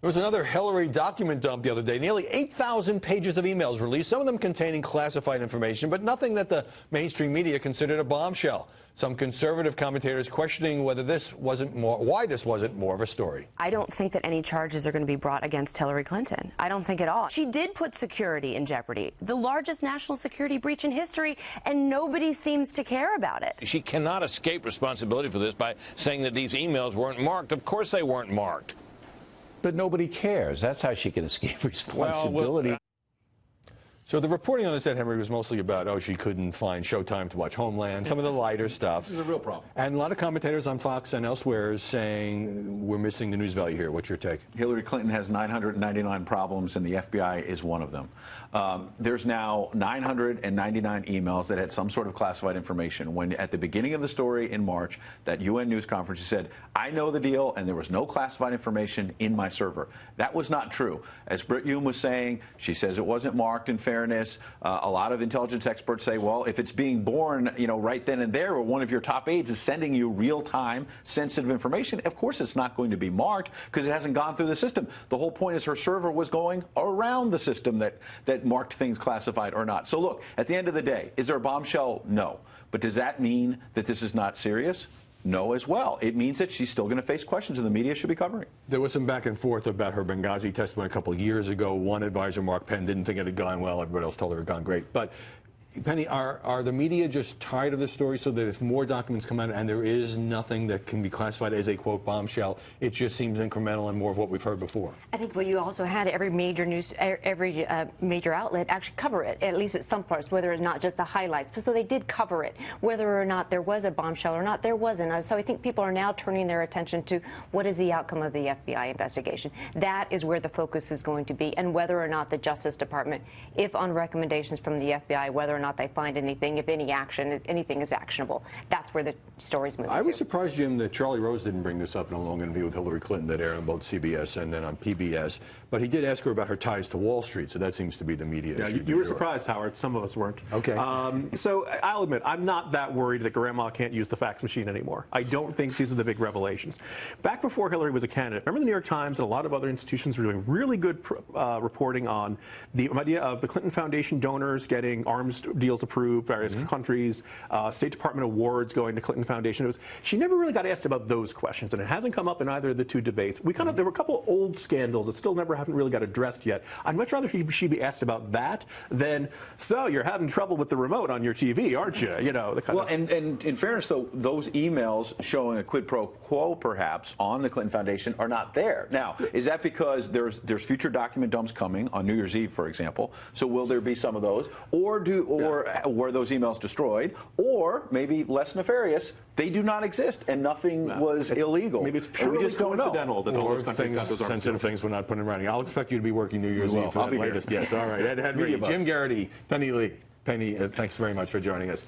There was another Hillary document dump the other day. Nearly 8,000 pages of emails released, some of them containing classified information, but nothing that the mainstream media considered a bombshell. Some conservative commentators questioning why this wasn't more of a story. I don't think that any charges are going to be brought against Hillary Clinton. I don't think at all. She did put security in jeopardy, the largest national security breach in history, and nobody seems to care about it. She cannot escape responsibility for this by saying that these emails weren't marked. Of course they weren't marked. But nobody cares. That's how she can escape responsibility. So the reporting on this, Ed Henry, was mostly about, she couldn't find Showtime to watch Homeland, some of the lighter stuff. This is a real problem. And a lot of commentators on Fox and elsewhere are saying we're missing the news value here. What's your take? Hillary Clinton has 999 problems, and the FBI is one of them. There's now 999 emails that had some sort of classified information. When at the beginning of the story in March, that UN news conference, she said, I know the deal, and there was no classified information in my server. That was not true. As Britt Hume was saying, she says it wasn't marked in fairness. A lot of intelligence experts say, well, if it's being born, right then and there, or one of your top aides is sending you real-time sensitive information, of course it's not going to be marked because it hasn't gone through the system. The whole point is her server was going around the system that marked things classified or not. So look, at the end of the day, is there a bombshell? No. But does that mean that this is not serious? No as well. It means that she's still going to face questions and the media should be covering. There was some back and forth about her Benghazi testimony a couple of years ago. One advisor, Mark Penn, didn't think it had gone well. Everybody else told her it had gone great. But Penny, are the media just tired of the story so that if more documents come out and there is nothing that can be classified as a, quote, bombshell, it just seems incremental and more of what we've heard before? I think what you also had every major major outlet actually cover it, at least at some parts, whether it's not just the highlights. So they did cover it. Whether or not there was a bombshell or not, there wasn't. So I think people are now turning their attention to what is the outcome of the FBI investigation. That is where the focus is going to be, and whether or not the Justice Department, if on recommendations from the FBI, whether or not they find anything, if anything is actionable. That's where the story's moving. I was surprised, Jim, that Charlie Rose didn't bring this up in a long interview with Hillary Clinton that aired on both CBS and then on PBS. But he did ask her about her ties to Wall Street, so that seems to be the media issue. You were surprised, Howard. Some of us weren't. Okay. So I'll admit, I'm not that worried that Grandma can't use the fax machine anymore. I don't think these are the big revelations. Back before Hillary was a candidate, remember the New York Times and a lot of other institutions were doing really good reporting on the idea of the Clinton Foundation donors getting arms deals approved, various countries, State Department awards going to Clinton Foundation. She never really got asked about those questions, and it hasn't come up in either of the two debates. There were a couple old scandals that still haven't really got addressed yet. I'd much rather she be asked about that than, so you're having trouble with the remote on your TV, aren't you? And in fairness, though, those emails showing a quid pro quo, perhaps, on the Clinton Foundation are not there. Now, is that because there's future document dumps coming on New Year's Eve, for example? So will there be some of those, or were those emails destroyed, or maybe less nefarious, they do not exist and nothing was illegal? Maybe it's purely coincidental that all those countries got those sensitive things we're not putting in writing. I'll expect you to be working New Year's Eve for I'll that latest. Yes, all right. Ed Henry, Jim Garrity, Penny Lee. Penny, thanks very much for joining us.